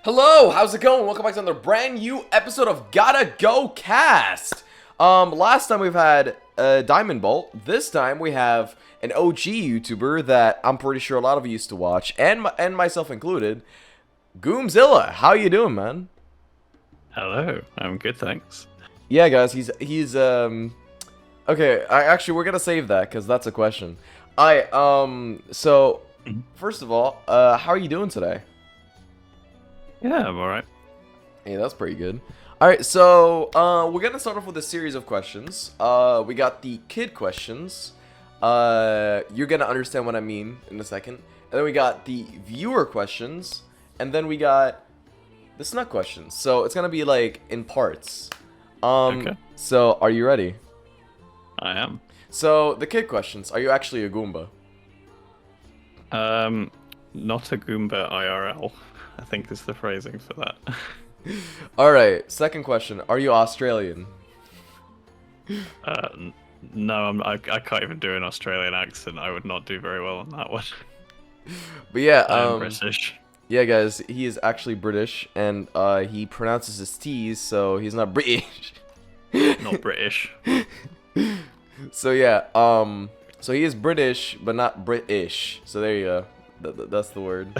Hello, how's it going? Welcome back to another brand new episode of Gotta Go Cast. Last time we've had Diamond Bolt. This time we have an OG YouTuber that I'm pretty sure a lot of you used to watch, and myself included, Goomzilla. How you doing, man? Hello, I'm good, thanks. Yeah, guys, he's okay. We're gonna save that because that's a question. So first of all, how are you doing today? Yeah, I'm alright. Hey, that's pretty good. Alright, so we're gonna start off with a series of questions. We got the kid questions. You're gonna understand what I mean in a second. And then we got the viewer questions. And then we got the Snuck questions. So it's gonna be like in parts. Okay. So are you ready? I am. So the kid questions. Are you actually a Goomba? Not a Goomba IRL, I think is the phrasing for that. Alright, second question. Are you Australian? No, I can't even do an Australian accent. I would not do very well on that one. But yeah, I'm British. Yeah, guys, he is actually British, and he pronounces his T's, so he's not British. Not British. So yeah, so he is British, but not British. So there you go. That's the word.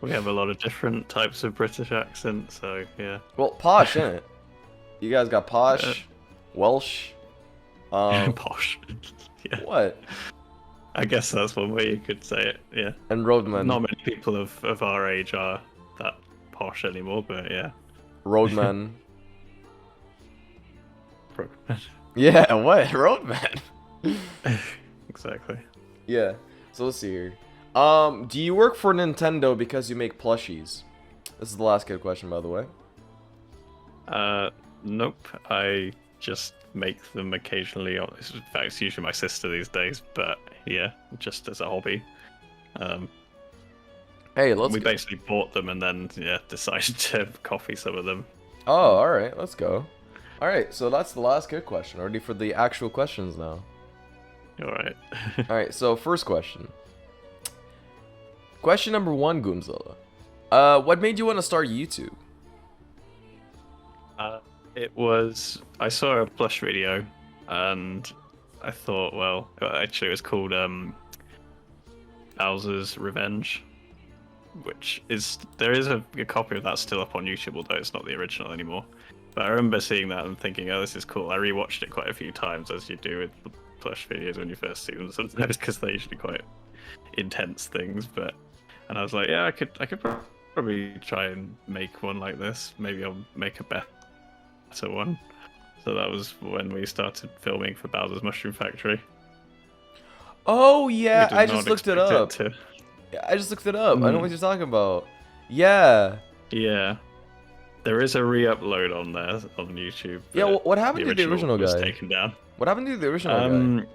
We have a lot of different types of British accents, so yeah. Well, posh, innit? You guys got posh, Welsh, Posh. Yeah. What? I guess that's one way you could say it, yeah. And roadman. Not many people of our age are that posh anymore, but yeah. Roadman. Yeah, what? Roadman. Exactly. Yeah. So let's see here. Do you work for Nintendo because you make plushies? This is the last good question, by the way. Nope. I just make them occasionally. In fact, it's usually my sister these days, but yeah, just as a hobby. Hey, we basically bought them and then decided to copy some of them. Oh, all right, let's go. All right, so that's the last good question. Ready for the actual questions now? All right. All right, so first question. Question number 1, Goomzilla. What made you want to start YouTube? I saw a Plush video, and I thought, well, actually it was called Bowser's Revenge, which there is a copy of that still up on YouTube, although it's not the original anymore. But I remember seeing that and thinking, oh, this is cool. I rewatched it quite a few times, as you do with the Plush videos when you first see them, sometimes because they're usually quite intense things. And I was like, yeah, I could probably try and make one like this. Maybe I'll make a better one. So that was when we started filming for Bowser's Mushroom Factory. Oh yeah, I just looked it up. Yeah, I just looked it up. I know what you're talking about. Yeah. Yeah. There is a re-upload on there on YouTube. Yeah, what happened to the original guy? Was taken down. What happened to the original guy?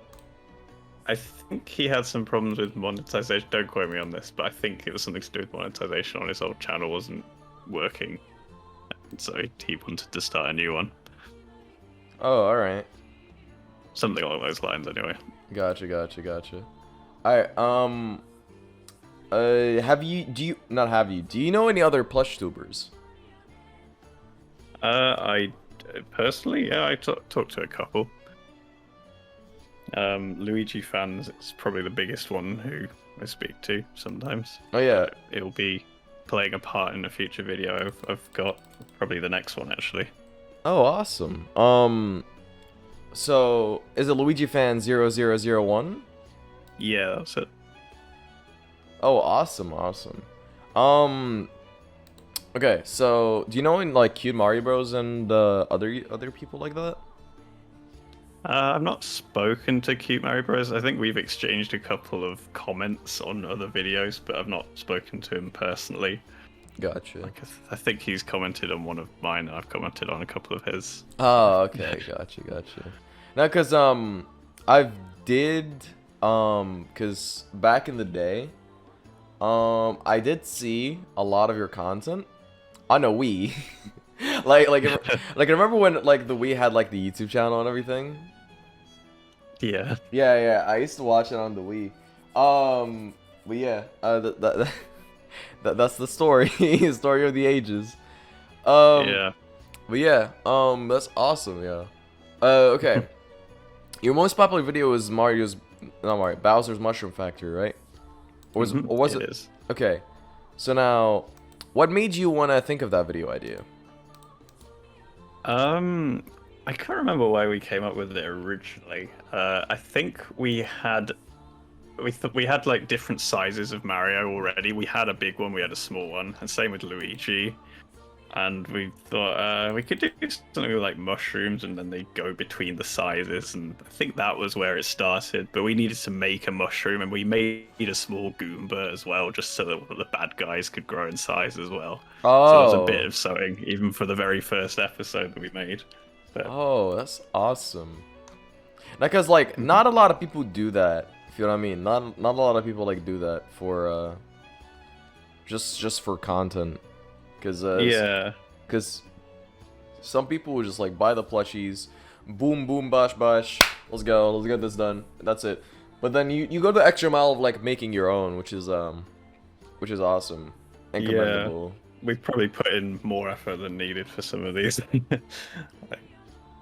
I think he had some problems with monetization. Don't quote me on this, but I think it was something to do with monetization on his old channel wasn't working. So he wanted to start a new one. Oh, alright. Something along those lines, anyway. Gotcha. Alright, do you know any other plush tubers? I personally, yeah, I talked to a couple. Luigi fans is probably the biggest one who I speak to sometimes. Oh yeah. It'll be playing a part in a future video I've got, probably the next one actually. Oh, awesome. So is it Luigi fan 0001? Yeah, that's it. Oh, awesome. Okay, so do you know any like Cute Mario Bros and other people like that? I've not spoken to Cute Mario Bros. I think we've exchanged a couple of comments on other videos, but I've not spoken to him personally. Gotcha. Like I think he's commented on one of mine, and I've commented on a couple of his. Oh, okay, gotcha. Now, cause cause back in the day, I did see a lot of your content on a Wii. like remember when like the Wii had like the YouTube channel and everything? Yeah. Yeah. I used to watch it on the Wii. But yeah, That's the story. Story of the ages. Um, Yeah. but yeah, that's awesome. Yeah. Okay. Your most popular video was not Mario, Bowser's Mushroom Factory, right? Or was it? It is. Okay. So now, what made you want to think of that video idea? I can't remember why we came up with it originally. I think we had like different sizes of Mario already. We had a big one, we had a small one, and same with Luigi. And we thought we could do something with like mushrooms, and then they go between the sizes. And I think that was where it started. But we needed to make a mushroom, and we made a small Goomba as well, just so that the bad guys could grow in size as well. Oh. So it was a bit of sewing, even for the very first episode that we made. But... Oh, that's awesome. Because like not a lot of people do that. If you know what I mean. Not a lot of people like do that for just for content. Because some people will just like buy the plushies, boom boom bash bash, let's go, let's get this done. That's it. But then you go the extra mile of like making your own, which is awesome and commendable. We probably put in more effort than needed for some of these.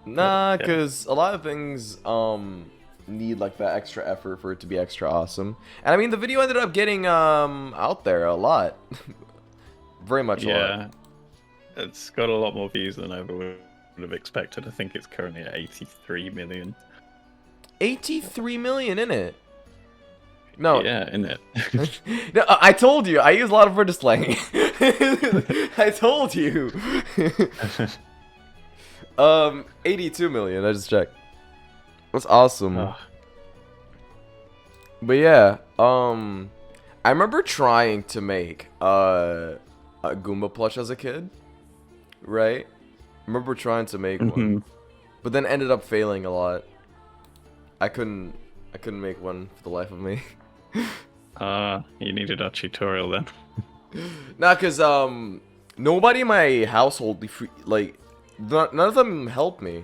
Nah, because a lot of things need like that extra effort for it to be extra awesome. And I mean the video ended up getting out there a lot. Very much a lot. It's got a lot more views than I would have expected. I think it's currently at 83 million. 83 million in it? No. Yeah, in it. No, I told you. I use a lot of word slang. I told you. 82 million. I just checked. That's awesome. Oh. But yeah, I remember trying to make a Goomba plush as a kid, right? I remember trying to make one, but then ended up failing a lot. I couldn't make one for the life of me. You needed a tutorial then. Nah, cause nobody in my household none of them helped me.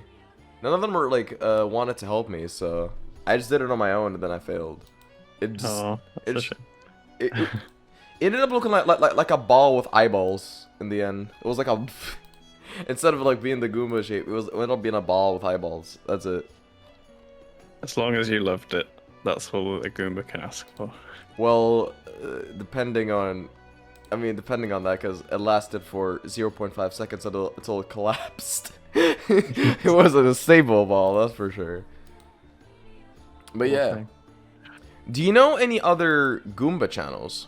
None of them were like wanted to help me, so I just did it on my own and then I failed. It ended up looking like a ball with eyeballs in the end. It was like a instead of like being the Goomba shape, it ended up being a ball with eyeballs. That's it. As long as you loved it, that's all a Goomba can ask for. Well, depending on that, because it lasted for 0.5 seconds until it collapsed. It wasn't a stable ball, that's for sure. But yeah. Okay. Do you know any other Goomba channels?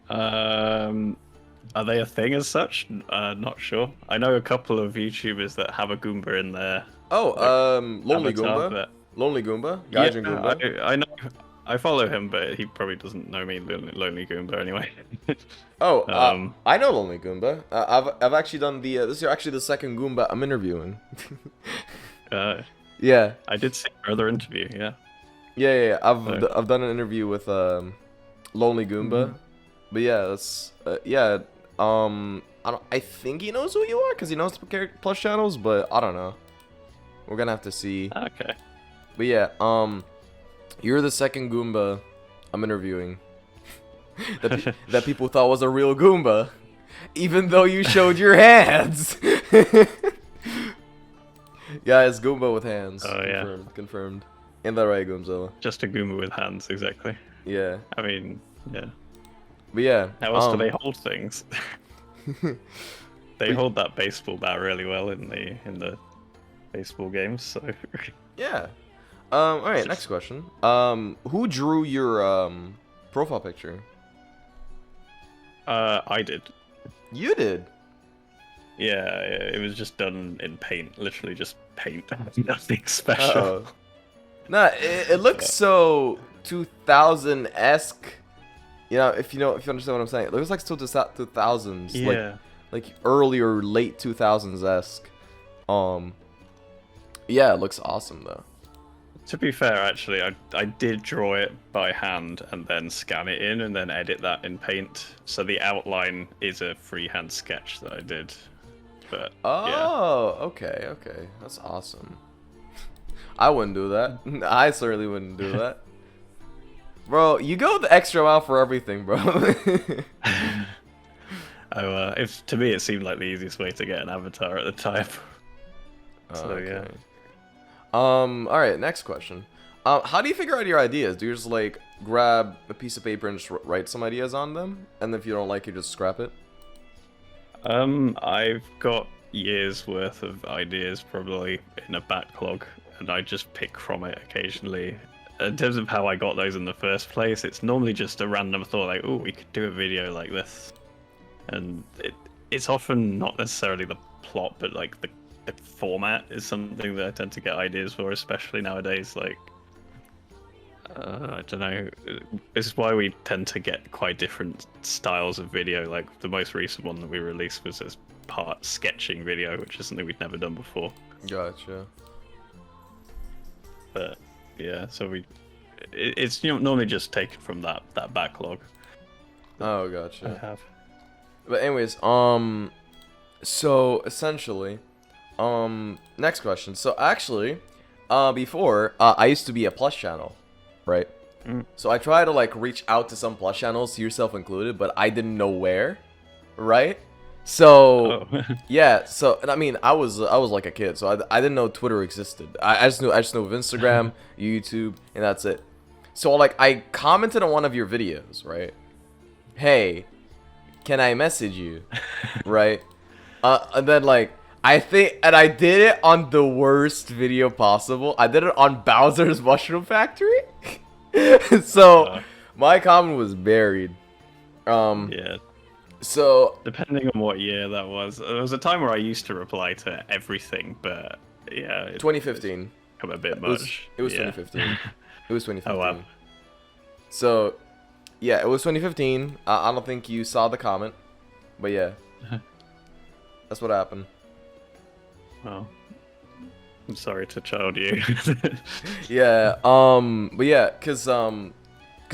Are they a thing as such? Not sure. I know a couple of YouTubers that have a Goomba in there. Oh, Lonely avatar, Goomba. but... Lonely Goomba. Gaijin Goomba. I know. I follow him, but he probably doesn't know me, Lonely Goomba, anyway. Oh, I know Lonely Goomba. I've actually done the this is actually the second Goomba I'm interviewing. Yeah. I did see your other interview. Yeah. Yeah. I've done an interview with Lonely Goomba, but yeah, that's I think he knows who you are because he knows the plush channels, but I don't know. We're gonna have to see. Okay. But yeah, you're the second Goomba I'm interviewing that people thought was a real Goomba, even though you showed your hands. Guys, Goomba with hands. Oh yeah. Confirmed. In the right, Goomzilla. Just a Goomba with hands, exactly. Yeah. I mean, yeah. But yeah. How else do they hold things? They hold that baseball bat really well in the baseball games. So. Yeah. All right. Next question. Who drew your profile picture? I did. You did. Yeah, it was just done in paint. Literally just paint. Nothing special. Nah, it looks so 2000-esque. You know, if you understand what I'm saying, it looks like still 2000s. Yeah. Like early or late 2000s-esque. Yeah, it looks awesome though. To be fair, actually, I did draw it by hand and then scan it in and then edit that in paint. So the outline is a freehand sketch that I did. But okay, that's awesome. I wouldn't do that. I certainly wouldn't do that. Bro, you go the extra mile for everything, bro. If to me it seemed like the easiest way to get an avatar at the time. So yeah. Alright, next question. How do you figure out your ideas? Do you just like grab a piece of paper and just write some ideas on them? And if you don't like it, just scrap it? I've got years worth of ideas probably in a backlog, and I just pick from it occasionally. In terms of how I got those in the first place, it's normally just a random thought like, oh, we could do a video like this. And it's often not necessarily the plot, but like the format is something that I tend to get ideas for, especially nowadays. Like, I don't know. This is why we tend to get quite different styles of video. Like the most recent one that we released was as part sketching video, which is something we'd never done before. Gotcha. But yeah, so it's normally just taken from that backlog. Oh, gotcha. I have. But anyways, so essentially, next question. So actually, before, I used to be a plush channel, right? So I tried to like reach out to some plush channels, yourself included, but I didn't know where, right? So yeah, so and I mean I was like a kid, so I didn't know Twitter existed. I just knew of Instagram, YouTube, and that's it. So like I commented on one of your videos, right? Hey, can I message you? Right? And then like I think, and I did it on the worst video possible. I did it on Bowser's Mushroom Factory. So my comment was buried. Yeah. So depending on what year that was, there was a time where I used to reply to everything, but yeah, 2015. Come a bit much. It was 2015. It was 2015. Oh wow. So yeah, it was 2015. I don't think you saw the comment, but yeah, that's what happened. Well, I'm sorry to child you. Yeah. But yeah, cause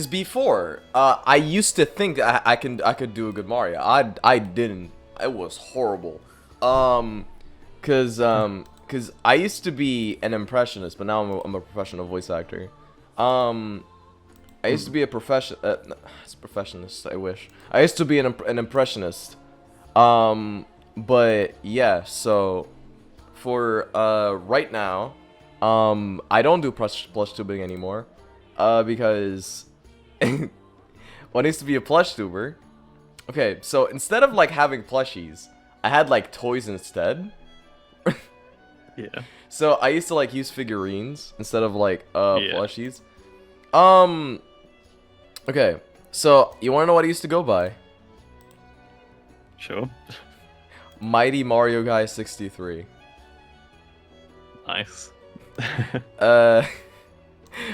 before, I used to think that I could do a good Mario. I didn't. It was horrible. Cause I used to be an impressionist, but now I'm a professional voice actor. I used to be a professionist. I wish. I used to be an impressionist. But yeah. So for right now, I don't do plush tubing anymore. Because when I used to be a plush tuber, okay, so instead of like having plushies, I had like toys instead. Yeah. So I used to like use figurines instead of like plushies. Okay, so you wanna know what I used to go by? Sure. Mighty Mario Guy 63. Nice.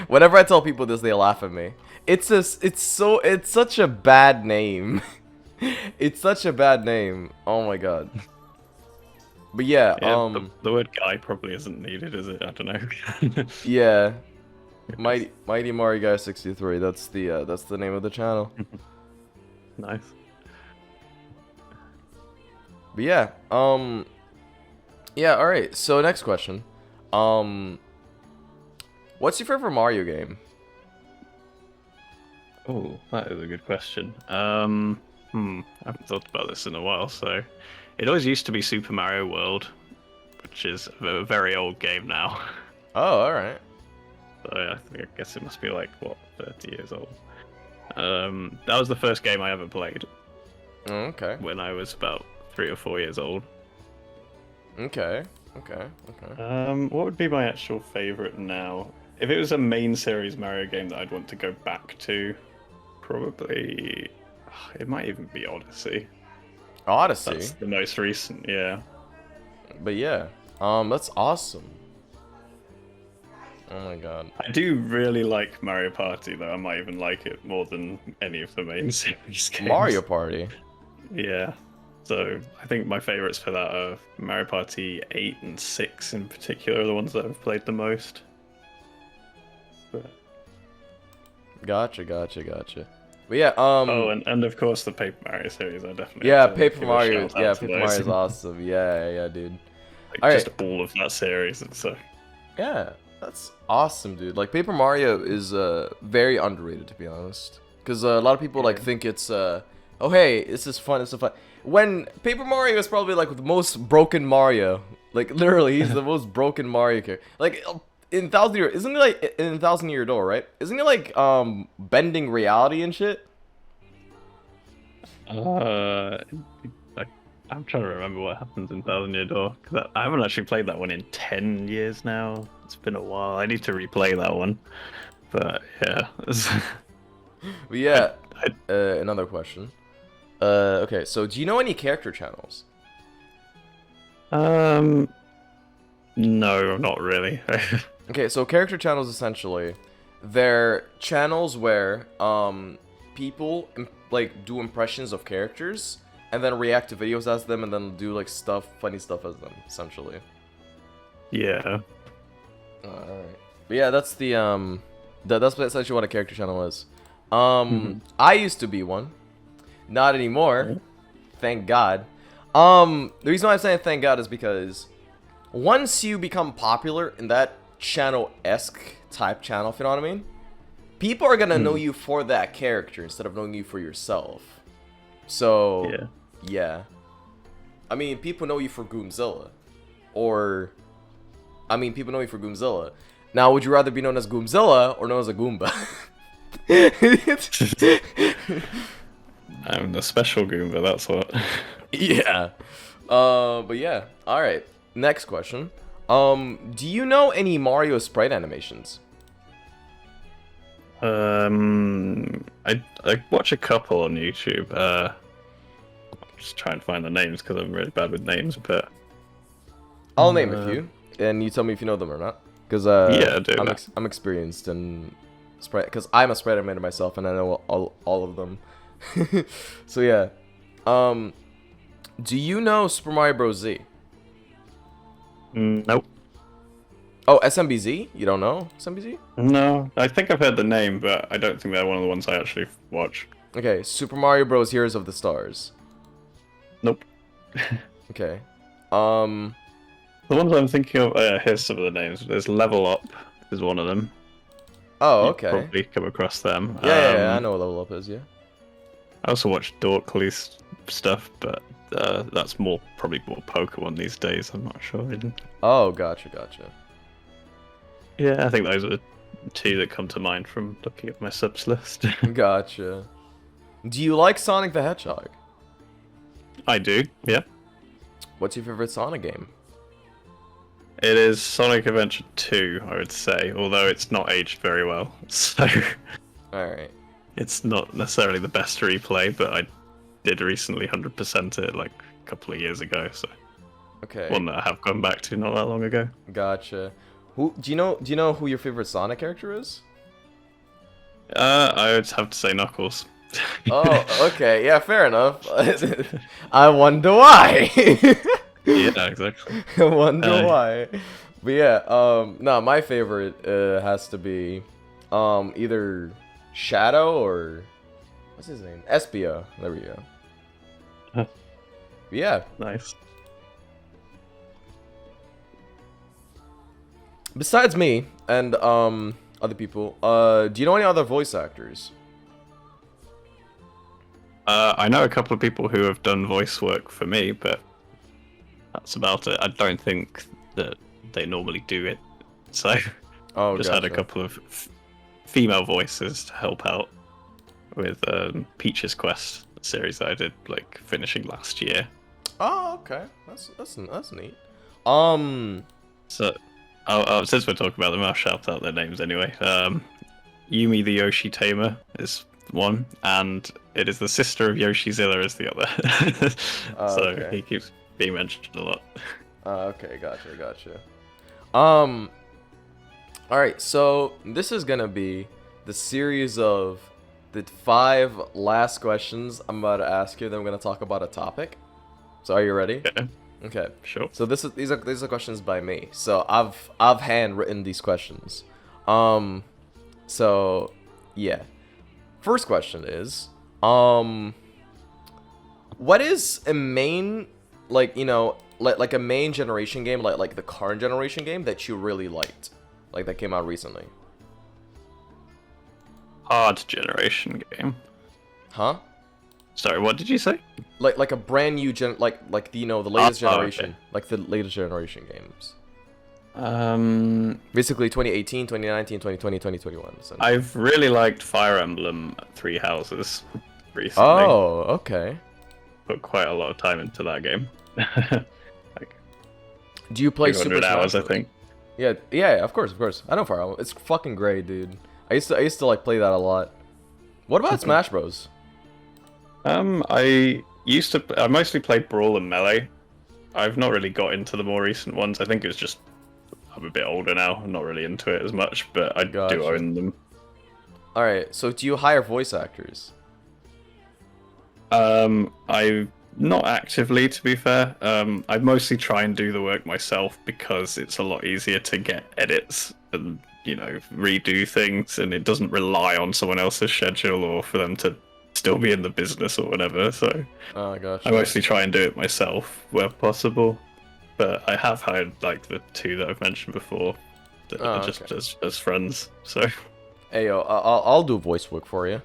Whenever I tell people this, they laugh at me. It's such a bad name. It's such a bad name. Oh my god. But yeah, the word guy probably isn't needed, is it? I don't know. Yeah. Mighty Mario Guy 63. That's the name of the channel. Nice. But yeah, yeah, all right. So next question. What's your favorite Mario game? Oh, that is a good question. I haven't thought about this in a while, so it always used to be Super Mario World, which is a very old game now. Oh, all right. So I guess it must be like what, 30 years old. That was the first game I ever played. Oh, okay. When I was about 3 or 4 years old. Okay. What would be my actual favorite now? If it was a main series Mario game that I'd want to go back to, probably it might even be Odyssey. Odyssey. That's the most recent, yeah. But yeah, that's awesome. Oh my god. I do really like Mario Party though. I might even like it more than any of the main series games. Mario Party. Yeah. So I think my favorites for that are Mario Party 8 and 6 in particular, are the ones that I've played the most. But... Gotcha. But yeah, oh, and of course the Paper Mario series, I definitely. Yeah, Paper Mario. Yeah, Paper Mario is awesome. Yeah, dude. Like, just all of that series. It's so. Yeah, That's awesome, dude. Like Paper Mario is very underrated, to be honest, because a lot of people like think it's oh hey, this is fun, when Paper Mario is probably like the most broken Mario. Like literally, he's the most broken Mario character. Like in Thousand Year, isn't he like in Thousand Year Door, right? Isn't he like bending reality and shit? Like, I'm trying to remember what happens in Thousand Year Door because I haven't actually played that one in 10 years now. It's been a while. I need to replay that one. But yeah. But yeah, another question. Okay, so do you know any character channels? No, not really. Okay, so character channels essentially, they're channels where people like do impressions of characters and then react to videos as them and then do like funny stuff as them, essentially. Yeah. Alright. But yeah, that's the that's essentially what a character channel is. I used to be one. Not anymore. Thank God. The reason why I'm saying thank God is because once you become popular in that channel-esque type channel, if you know what I mean, people are gonna know you for that character instead of knowing you for yourself. So yeah. I mean, people know you for Goomzilla, or people know you for Goomzilla. Now, would you rather be known as Goomzilla or known as a Goomba? I'm the special Goomba, that's what. Yeah. But yeah. Alright. Next question. Do you know any Mario sprite animations? I watch a couple on YouTube. Just trying to find the names because I'm really bad with names, but I'll name a few, and you tell me if you know them or not. Because yeah, I'm experienced in sprite, because I'm a sprite animator myself, and I know all of them. So yeah. Do you know Super Mario Bros. Z? Nope. Oh, SMBZ? You don't know SMBZ? No, I think I've heard the name, but I don't think they're one of the ones I actually watch. Okay, Super Mario Bros. Heroes of the Stars. Nope. Okay. The ones I'm thinking of, here's some of the names. There's Level Up is one of them. Oh, okay. You've probably come across them. Yeah, I know what Level Up is, yeah. I also watch Dorkly's stuff, but that's probably more Pokemon these days. I'm not sure. Oh, gotcha. Yeah, I think those are the two that come to mind from looking at my subs list. Gotcha. Do you like Sonic the Hedgehog? I do, yeah. What's your favorite Sonic game? It is Sonic Adventure 2, I would say, although it's not aged very well. So Alright. it's not necessarily the best to replay, but I did recently 100% it like a couple of years ago, so Okay. one that I have gone back to not that long ago. Gotcha. Do you know who your favorite Sonic character is? I would have to say Knuckles. Oh, okay. Yeah, fair enough. I wonder why. Yeah, exactly. I wonder why. But yeah, no, my favorite has to be either Shadow or what's his name? Espio. There we go. Yeah. Nice. Besides me and other people, do you know any other voice actors? I know a couple of people who have done voice work for me, but that's about it. I don't think that they normally do it. So just had a couple of female voices to help out with Peach's Quest series that I did like finishing last year. Oh, okay. That's neat. So since we're talking about them, I'll shout out their names anyway. Yumi the Yoshi Tamer is one, and it is the sister of Yoshizilla is the other. So okay. he keeps being mentioned a lot. Okay, gotcha. Alright, so this is gonna be the series of the 5 last questions I'm about to ask you, then I'm gonna talk about a topic. So are you ready? Okay. Okay. Sure. So these are questions by me. So I've handwritten these questions. So yeah. First question is, what is a main, like, you know, like a main generation game, like the current generation game that you really liked? like that came out recently. Hard generation game. Huh? Sorry, what did you say? Like a brand new like the, you know, the latest Oh, generation, okay. like the latest generation games. Um, Basically 2018, 2019, 2020, 2021. Essentially. I've really liked Fire Emblem Three Houses recently. Oh, okay. Put quite a lot of time into that game. Like Do you play Super 200 Smash hours, I Bros? think. Yeah, yeah, of course, of course. I know Fire Emblem. It's fucking great, dude. I used to like play that a lot. What about Smash Bros? I mostly played Brawl and Melee. I've not really got into the more recent ones. I think it's just I'm a bit older now. I'm not really into it as much, but I Gotcha. do own them. All right. So do you hire voice actors? I not actively, to be fair. I mostly try and do the work myself because it's a lot easier to get edits and, you know, redo things, and it doesn't rely on someone else's schedule or for them to still be in the business or whatever. So Oh, gotcha. I mostly try and do it myself where possible. But I have hired like the two that I've mentioned before that are just okay. as friends. So Hey yo, I'll do voice work for you.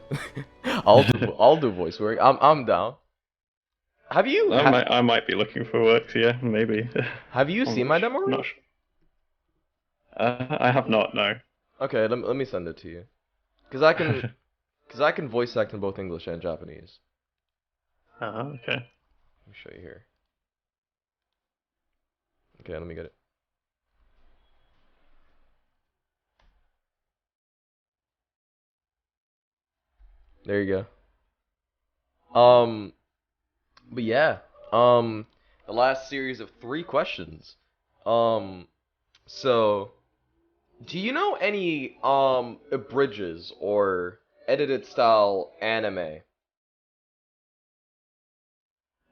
I'll do voice work. I'm down. Have you I might be looking for work. Yeah, maybe. have you I'm seen my demo not reel? sure. I have not. No. Okay, let me send it to you. Cause I can voice act in both English and Japanese. Okay. Let me show you here. Okay, let me get it. There you go. But yeah. The last series of 3 questions. So do you know any abridges or edited style anime?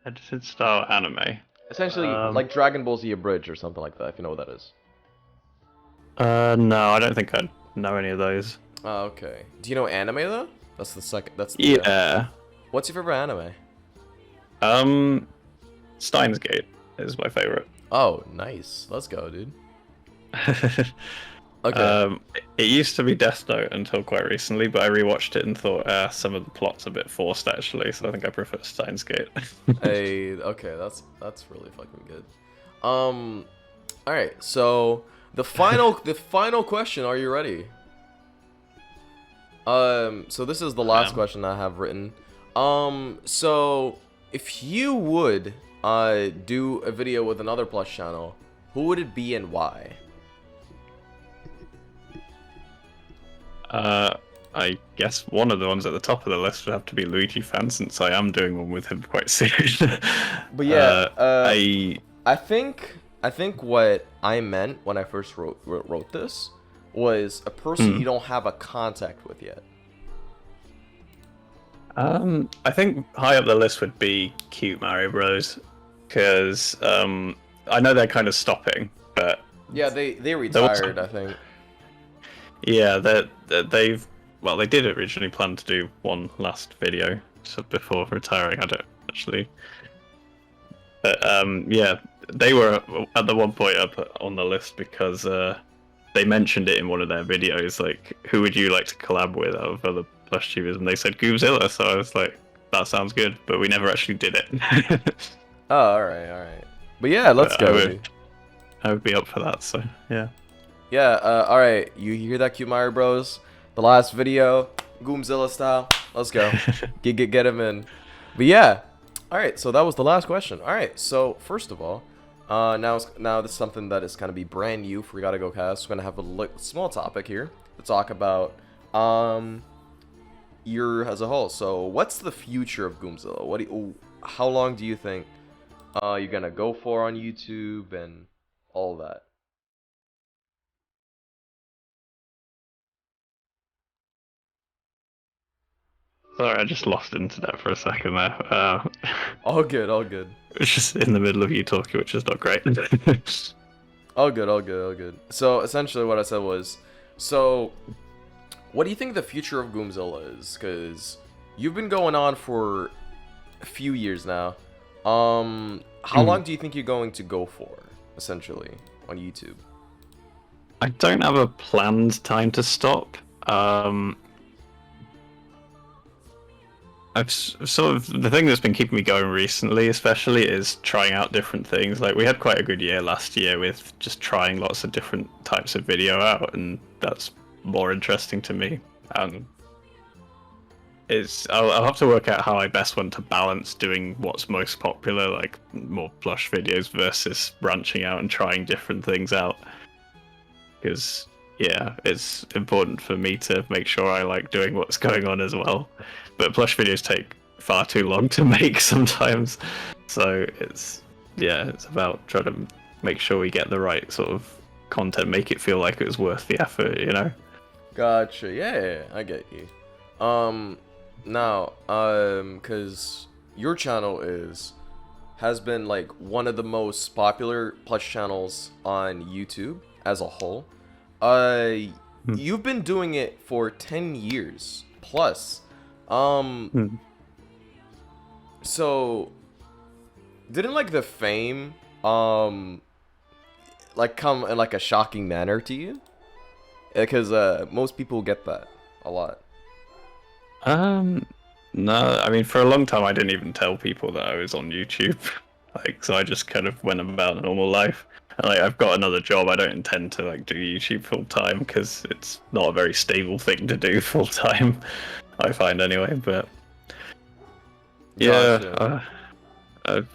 Edited style anime. Essentially, like Dragon Ball Z abridged or something like that, if you know what that is. No, I don't think I know any of those. Oh, okay. Do you know anime though? That's the second. That's the. Yeah. What's your favorite anime? Steins Gate is my favorite. Oh, nice. Let's go, dude. Okay. It used to be Death Note until quite recently, but I rewatched it and thought some of the plot's a bit forced actually, so I think I prefer Steins Gate. Hey, okay, that's really fucking good. All right. So the final question. Are you ready? So this is the last question I have written. So if you would do a video with another plush channel, who would it be and why? I guess one of the ones at the top of the list would have to be Luigi fan, since I am doing one with him quite soon. But yeah, I think what I meant when I first wrote this was a person you don't have a contact with yet. I think high up the list would be Cute Mario Bros. Because I know they're kind of stopping, but yeah, they retired, I think. Yeah, they did originally plan to do one last video so before retiring. I don't actually, but yeah, they were at the one point up on the list because they mentioned it in one of their videos. Like, who would you like to collab with out of other plush tubers? And they said Goomzilla, so I was like, that sounds good, but we never actually did it. Oh, all right. But yeah, let's go. I would be up for that. So yeah. Yeah, alright, you hear that, Cute Mario Bros? The last video, Goomzilla style. Let's go. Get him in. But yeah, alright, so that was the last question. Alright, so first of all, now this is something that is going to be brand new for We Gotta Go Cast. We're going to have a small topic here to talk about year as a whole. So what's the future of Goomzilla? How long do you think you're going to go for on YouTube and all that? Sorry, I just lost internet for a second there. All good. It's just in the middle of you talking, which is not great. All good. So essentially what I said was, so what do you think the future of Goomzilla is? Because you've been going on for a few years now. How long do you think you're going to go for, essentially, on YouTube? I don't have a planned time to stop. Sort of the thing that's been keeping me going recently, especially, is trying out different things. Like we had quite a good year last year with just trying lots of different types of video out, and that's more interesting to me. I'll have to work out how I best want to balance doing what's most popular, like more plush videos, versus branching out and trying different things out. Because yeah, it's important for me to make sure I like doing what's going on as well. But plush videos take far too long to make sometimes, so it's about trying to make sure we get the right sort of content, make it feel like it was worth the effort, you know. Gotcha. Yeah, I get you. Now, cause your channel has been like one of the most popular plush channels on YouTube as a whole. You've been doing it for 10 years plus. So didn't like the fame like come in like a shocking manner to you? Because most people get that a lot. No, I mean, for a long time I didn't even tell people that I was on YouTube. Like, so I just kind of went about a normal life. And like, I've got another job. I don't intend to like do YouTube full time because it's not a very stable thing to do full time, I find anyway. But yeah, Gotcha.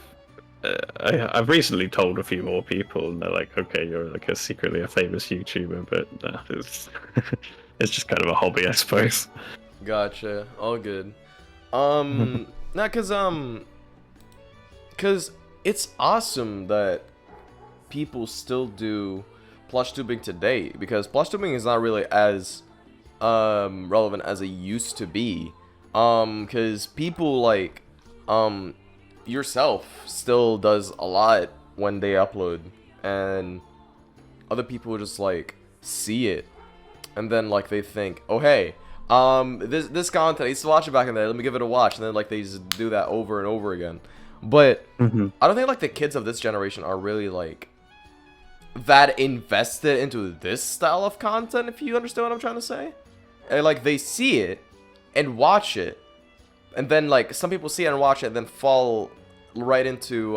I've recently told a few more people, and they're like, "Okay, you're like secretly a famous YouTuber," but it's it's just kind of a hobby, I suppose. Gotcha. All good. Nah, cause it's awesome that people still do plush tubing today, because plush tubing is not really as relevant as it used to be. Cause people like yourself still does a lot when they upload, and other people just like see it, and then like they think, oh hey, this content, I used to watch it back in there, let me give it a watch, and then like they just do that over and over again. But I don't think like the kids of this generation are really like that invested into this style of content, if you understand what I'm trying to say. And, like, they see it and watch it, and then like some people see it and watch it and then fall right into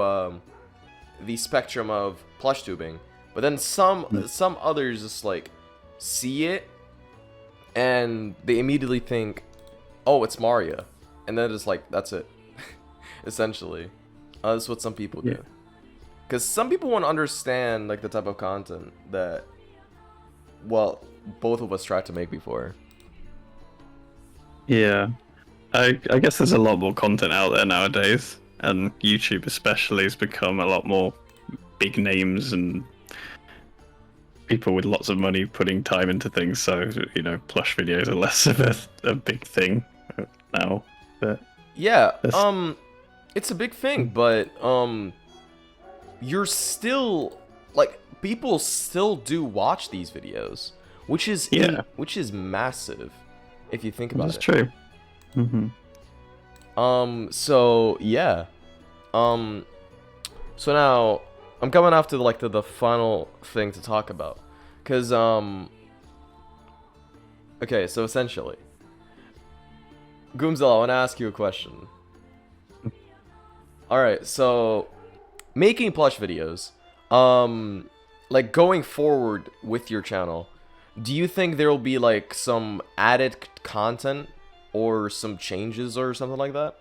the spectrum of plush tubing. But then some others just like see it and they immediately think, oh, it's Mario, and then it's like, that's it. Essentially, that's what some people do. Because some people won't understand like the type of content that, well, both of us tried to make before. Yeah, I guess there's a lot more content out there nowadays, and YouTube especially has become a lot more big names and people with lots of money putting time into things. So, you know, plush videos are less of a big thing now. But yeah, it's a big thing, but you're still like, people still do watch these videos, which is which is massive if you think about it. That's true. So yeah, so now I'm coming after like the final thing to talk about, cause okay, so essentially, Goomzilla, I want to ask you a question. All right, so making plush videos, like going forward with your channel, do you think there will be like some added content or some changes or something like that?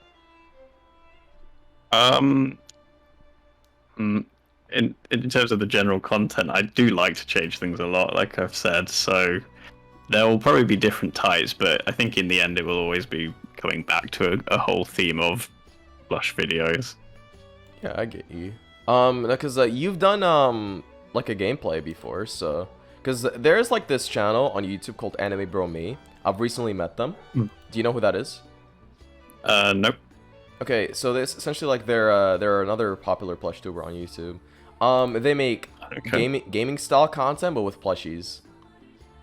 In terms of the general content, I do like to change things a lot, like I've said. So there will probably be different types, but I think in the end it will always be coming back to a whole theme of plush videos. Yeah, I get you. Because you've done like a gameplay before, so because there's like this channel on YouTube called Anime Bro Me. I've recently met them. Do you know who that is? Nope. Okay, so this essentially like they're another popular plush tuber on YouTube. They make gaming style content but with plushies.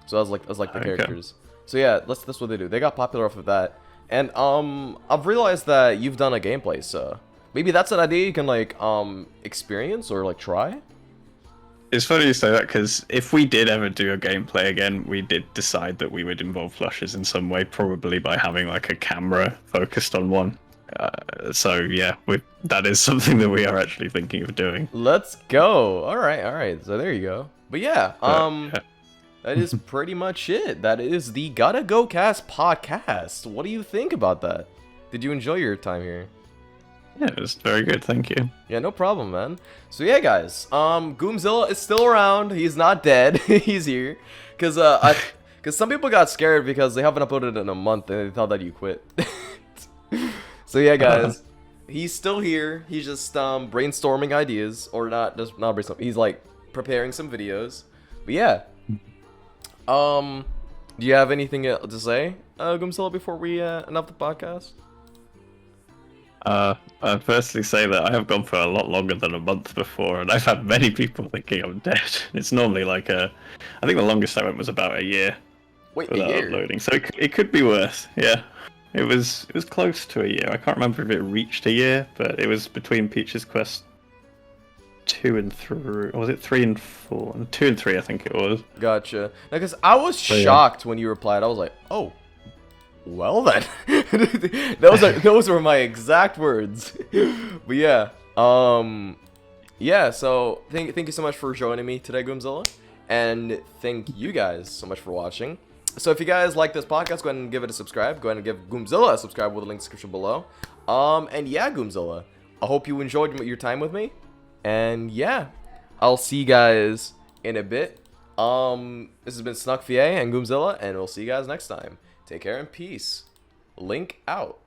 So that's like the characters. So yeah, that's what they do. They got popular off of that. And I've realized that you've done a gameplay, so maybe that's an idea you can like experience or like try. It's funny you say that because if we did ever do a gameplay again, we did decide that we would involve plushes in some way, probably by having like a camera focused on one. So yeah, that is something that we are actually thinking of doing. Let's go. All right. So there you go. But yeah, Yeah. that is pretty much it. That is the Gotta Go Cast podcast. What do you think about that? Did you enjoy your time here? Yeah, it was very good, thank you. Yeah, no problem, man. So yeah, guys, Goomzilla is still around. He's not dead. He's here. Cause some people got scared because they haven't uploaded in a month and they thought that you quit. So yeah, guys, he's still here. He's just brainstorming ideas, or not brainstorming. He's like preparing some videos. But yeah, do you have anything to say, Goomzilla, before we end up the podcast? I'd firstly say that I have gone for a lot longer than a month before, and I've had many people thinking I'm dead. It's normally like I think the longest I went was about a year Wait, without a year? uploading, so it could be worse. Yeah, it was close to a year. I can't remember if it reached a year, but it was between Peach's Quest 2 and 3, or was it 3 and 4? 2 and 3, I think it was. Gotcha. Now, because I was shocked when you replied. I was like, oh. Well then, those were my exact words. But yeah, yeah. So thank you so much for joining me today, Goomzilla, and thank you guys so much for watching. So if you guys like this podcast, go ahead and give it a subscribe. Go ahead and give Goomzilla a subscribe with the link in the description below. And yeah, Goomzilla, I hope you enjoyed your time with me. And yeah, I'll see you guys in a bit. This has been Snuck VA and Goomzilla, and we'll see you guys next time. Take care and peace. Link out.